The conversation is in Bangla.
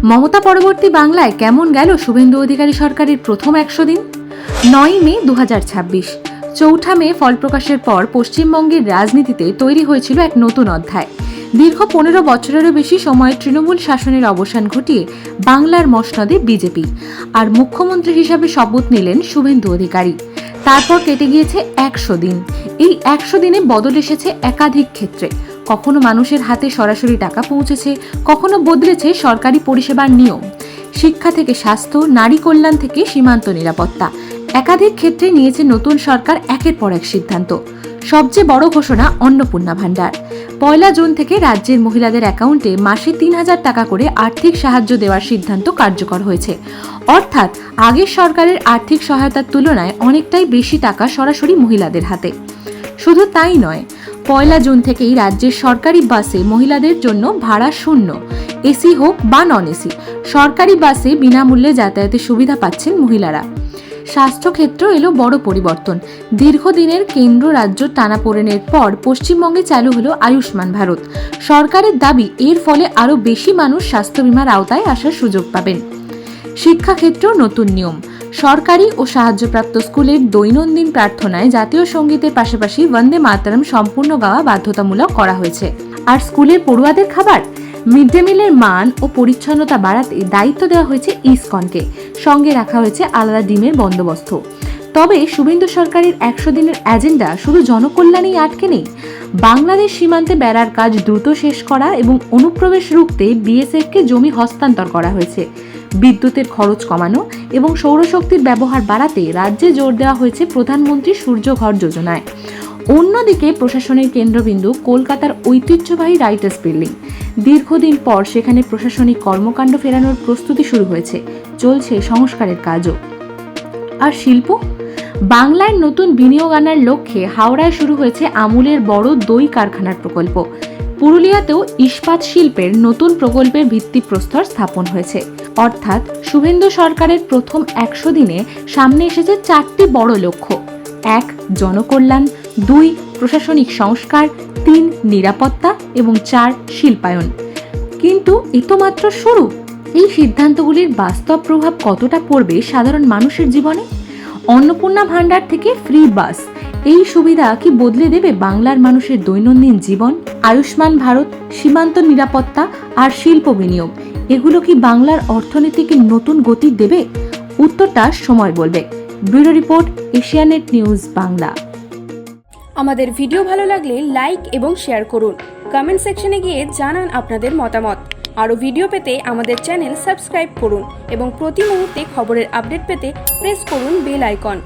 মমতা পরবর্তী বাংলায় কেমন গেল শুভেন্দু অধিকারী সরকারের প্রথম 100 দিন? 9 মে 2026। 4 মে ফল প্রকাশের পর পশ্চিমবঙ্গের রাজনীতিতে তৈরি হয়েছিল এক নতুন অধ্যায়। দীর্ঘ 15 বছরেরও বেশি সময় তৃণমূল শাসনের অবসান ঘটিয়ে বাংলার মসনদে বিজেপি, আর মুখ্যমন্ত্রী হিসাবে শপথ নিলেন শুভেন্দু অধিকারী। তারপর কেটে গিয়েছে 100 দিন। এই 100 দিনে বদল এসেছে একাধিক ক্ষেত্রে। কখনো মানুষের হাতে সরাসরি টাকা পৌঁছেছে, কখনো বদলেছে সরকারি পরিষেবার নিয়ম। শিক্ষা থেকে স্বাস্থ্য, নারী কল্যাণ থেকে সীমান্ত নিরাপত্তা, একাধিক ক্ষেত্রে নিয়েছে নতুন সরকার একের পর এক সিদ্ধান্ত। সবচেয়ে বড় ঘোষণা অন্নপূর্ণা ভাণ্ডার। 1 জুন থেকে রাজ্যের মহিলাদের অ্যাকাউন্টে মাসে 3000 টাকা করে আর্থিক সাহায্য দেওয়ার সিদ্ধান্ত কার্যকর হয়েছে। অর্থাৎ আগের সরকারের আর্থিক সহায়তার তুলনায় অনেকটাই বেশি টাকা সরাসরি মহিলাদের হাতে। শুধু তাই নয়, 1 জুন থেকেই রাজ্যের সরকারি বাসে মহিলাদের জন্য ভাড়া শূন্য, এসি হোক বা নন এসি। সরকারি বাসে বিনামূল্যে যাতায়াতের সুবিধা পাচ্ছেন মহিলারা। স্বাস্থ্যক্ষেত্র এলো বড় পরিবর্তন। দীর্ঘদিনের কেন্দ্র রাজ্য টানাপোড়েনের পর পশ্চিমবঙ্গে চালু হলো আয়ুষ্মান ভারত। সরকারের দাবি, এর ফলে আরও বেশি মানুষ স্বাস্থ্য বীমার আওতায় আসার সুযোগ পাবেন। শিক্ষাক্ষেত্রেও নতুন নিয়ম। সরকারি ও সাহায্যপ্রাপ্ত স্কুলের দৈনন্দিন প্রার্থনায় জাতীয় সঙ্গীতের পাশাপাশি বন্দে মাতরম সম্পূর্ণ গাওয়া বাধ্যতামূলক করা হয়েছে। আর স্কুলের পড়ুয়াদের খাবার, মিড ডে মিলের মান ও পরিচ্ছন্নতা বাড়াতে দায়িত্ব দেওয়া হয়েছে ইসকনকে। সঙ্গে রাখা হয়েছে আলাদা ডিমের বন্দোবস্ত। তবে শুভেন্দু সরকারের 100 দিনের এজেন্ডা শুধু জনকল্যাণেই আটকে নেই। বাংলাদেশ সীমান্তে বেড়ার কাজ দ্রুত শেষ করা এবং অনুপ্রবেশ রুখতে বিএসএফকে জমি হস্তান্তর করা হয়েছে। বিদ্যুতের খরচ কমানো এবং সৌরশক্তির ব্যবহার বাড়াতে রাজ্যে জোর দেওয়া হয়েছে প্রধানমন্ত্রী সূর্যঘর যোজনায়। অন্যদিকে প্রশাসনের কেন্দ্রবিন্দু কলকাতার ঐতিহ্যবাহী রাইটার্স বিল্ডিং। দীর্ঘদিন পর সেখানে প্রশাসনিক কর্মকাণ্ড ফেরানোর প্রস্তুতি শুরু হয়েছে। চলছে সংস্কারের কাজও। আর শিল্প, বাংলায় নতুন বিনিয়োগ আনার লক্ষ্যে হাওড়ায় শুরু হয়েছে আমুলের বড় দই কারখানার প্রকল্প। পুরুলিয়াতেও ইস্পাত শিল্পের নতুন প্রকল্পের ভিত্তিপ্রস্তর স্থাপন হয়েছে। অর্থাৎ শুভেন্দু সরকারের প্রথম 100 দিনে সামনে এসেছে 4টি বড় লক্ষ্য। 1. জনকল্যাণ, 2. প্রশাসনিক সংস্কার, 3. নিরাপত্তা এবং 4. শিল্পায়ন। কিন্তু এ তো মাত্র শুরু। এই সিদ্ধান্তগুলির বাস্তব প্রভাব কতটা পড়বে সাধারণ মানুষের জীবনে? অন্নপূর্ণা ভাণ্ডার থেকে ফ্রি বাস, এই সুবিধা কি বদলে দেবে বাংলার মানুষের দৈনন্দিন জীবন? আয়ুষ্মান ভারত, সীমান্ত নিরাপত্তা আর শিল্প বিনিয়োগ, এগুলো কি বাংলার অর্থনীতিকে নতুন গতি দেবে? উত্তরটা সময় বলবে। Bureau report, Asianet news Bangla. আমাদের ভিডিও ভালো লাগলে লাইক এবং শেয়ার করুন। কমেন্ট সেকশনে গিয়ে জানান আপনাদের মতামত। আরও ভিডিও পেতে আমাদের চ্যানেল সাবস্ক্রাইব করুন এবং প্রতি মুহূর্তে খবরের আপডেট পেতে প্রেস করুন বেল আইকন।